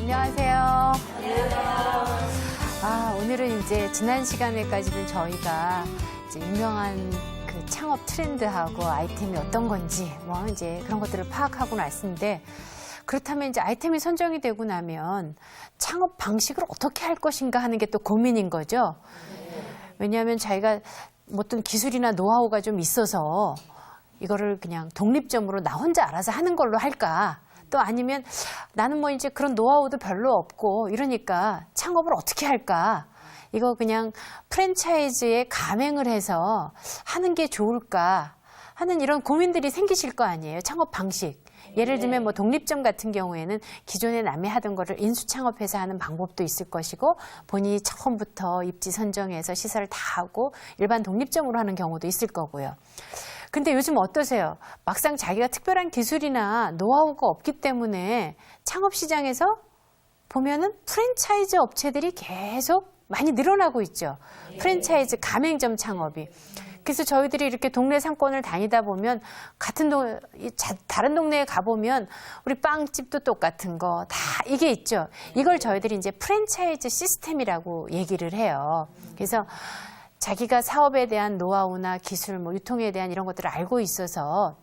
안녕하세요. 오늘은 이제 지난 시간에까지는 저희가 이제 유명한 그 창업 트렌드하고 아이템이 어떤 건지 뭐 이제 그런 것들을 파악하고 났는데, 그렇다면 이제 아이템이 선정이 되고 나면 창업 방식을 어떻게 할 것인가 하는 게 또 고민인 거죠. 왜냐하면 자기가 어떤 기술이나 노하우가 좀 있어서 이거를 그냥 독립점으로 나 혼자 알아서 하는 걸로 할까? 또 아니면 나는 뭐 이제 그런 노하우도 별로 없고 이러니까 창업을 어떻게 할까? 이거 그냥 프랜차이즈에 가맹을 해서 하는 게 좋을까 하는 이런 고민들이 생기실 거 아니에요. 창업 방식. 예를 들면 뭐 독립점 같은 경우에는 기존에 남이 하던 거를 인수 창업해서 하는 방법도 있을 것이고, 본인이 처음부터 입지 선정해서 시설을 다 하고 일반 독립점으로 하는 경우도 있을 거고요. 근데 요즘 어떠세요? 막상 자기가 특별한 기술이나 노하우가 없기 때문에 창업 시장에서 보면은 프랜차이즈 업체들이 계속 많이 늘어나고 있죠. 프랜차이즈 가맹점 창업이. 그래서 저희들이 이렇게 동네 상권을 다니다 보면 다른 동네에 가보면 우리 빵집도 똑같은 거 다 이게 있죠. 이걸 저희들이 이제 프랜차이즈 시스템이라고 얘기를 해요. 그래서 자기가 사업에 대한 노하우나 기술, 뭐 유통에 대한 이런 것들을 알고 있어서,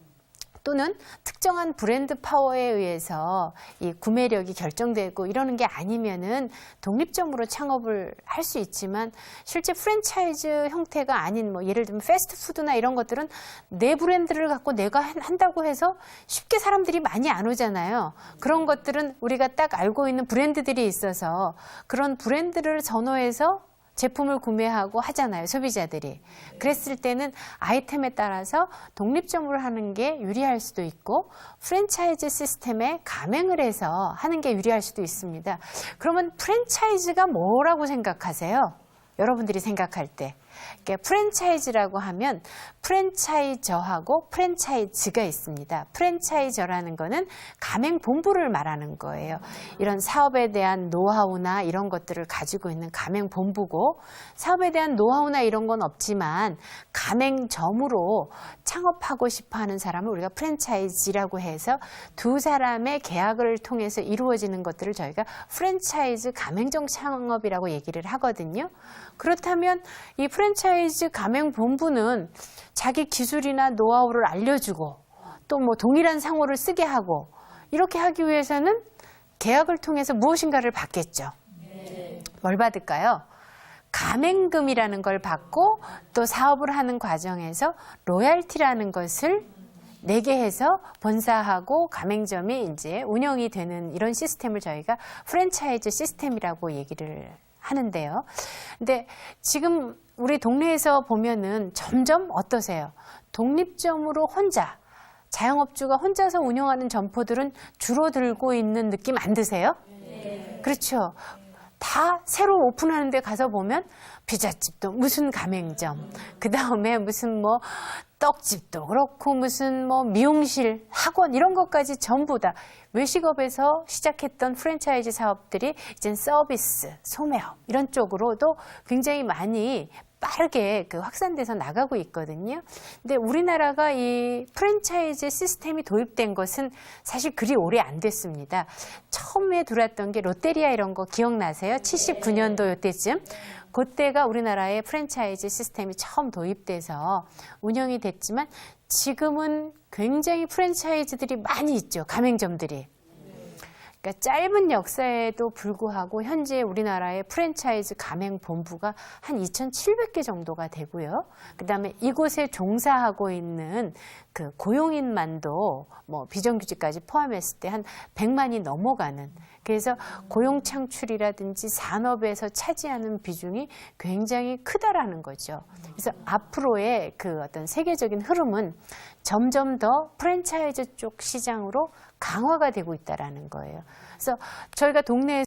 또는 특정한 브랜드 파워에 의해서 이 구매력이 결정되고 이러는 게 아니면은 독립점으로 창업을 할 수 있지만, 실제 프랜차이즈 형태가 아닌 뭐 예를 들면 패스트푸드나 이런 것들은 내 브랜드를 갖고 내가 한다고 해서 쉽게 사람들이 많이 안 오잖아요. 그런 것들은 우리가 딱 알고 있는 브랜드들이 있어서 그런 브랜드를 선호해서 제품을 구매하고 하잖아요, 소비자들이. 그랬을 때는 아이템에 따라서 독립점으로 하는 게 유리할 수도 있고, 프랜차이즈 시스템에 가맹을 해서 하는 게 유리할 수도 있습니다. 그러면 프랜차이즈가 뭐라고 생각하세요? 여러분들이 생각할 때. 그러니까 프랜차이즈라고 하면 프랜차이저하고 프랜차이즈가 있습니다. 프랜차이저라는 거는 가맹 본부를 말하는 거예요. 이런 사업에 대한 노하우나 이런 것들을 가지고 있는 가맹 본부고, 사업에 대한 노하우나 이런 건 없지만 가맹점으로 창업하고 싶어 하는 사람을 우리가 프랜차이즈라고 해서 두 사람의 계약을 통해서 이루어지는 것들을 저희가 프랜차이즈 가맹점 창업이라고 얘기를 하거든요. 그렇다면 이 프랜차이즈 가맹 본부는 자기 기술이나 노하우를 알려주고 또 뭐 동일한 상호를 쓰게 하고 이렇게 하기 위해서는 계약을 통해서 무엇인가를 받겠죠. 뭘 받을까요? 가맹금이라는 걸 받고, 또 사업을 하는 과정에서 로얄티라는 것을 내게 해서 본사하고 가맹점이 이제 운영이 되는 이런 시스템을 저희가 프랜차이즈 시스템이라고 얘기를 하는데요. 근데 지금 우리 동네에서 보면은 점점 어떠세요? 독립점으로 혼자, 자영업주가 혼자서 운영하는 점포들은 줄어들고 있는 느낌 안 드세요? 네. 그렇죠. 다 새로 오픈하는 데 가서 보면 피자집도 무슨 가맹점, 그 다음에 무슨 뭐 떡집도 그렇고 무슨 뭐 미용실, 학원 이런 것까지 전부 다 외식업에서 시작했던 프랜차이즈 사업들이 이젠 서비스, 소매업 이런 쪽으로도 굉장히 많이 빠르게 확산돼서 나가고 있거든요. 근데 우리나라가 이 프랜차이즈 시스템이 도입된 것은 사실 그리 오래 안 됐습니다. 처음에 들어왔던 게 롯데리아 이런 거 기억나세요? 79년도 이때쯤. 그때가 우리나라의 프랜차이즈 시스템이 처음 도입돼서 운영이 됐지만, 지금은 굉장히 프랜차이즈들이 많이 있죠, 가맹점들이. 그러니까 짧은 역사에도 불구하고 현재 우리나라의 프랜차이즈 가맹 본부가 한 2,700개 정도가 되고요. 그다음에 이곳에 종사하고 있는 그 고용인만도 뭐 비정규직까지 포함했을 때 한 100만이 넘어가는, 그래서 고용 창출이라든지 산업에서 차지하는 비중이 굉장히 크다라는 거죠. 그래서 앞으로의 그 어떤 세계적인 흐름은 점점 더 프랜차이즈 쪽 시장으로 강화가 되고 있다라는 거예요. 그래서 저희가 동네에서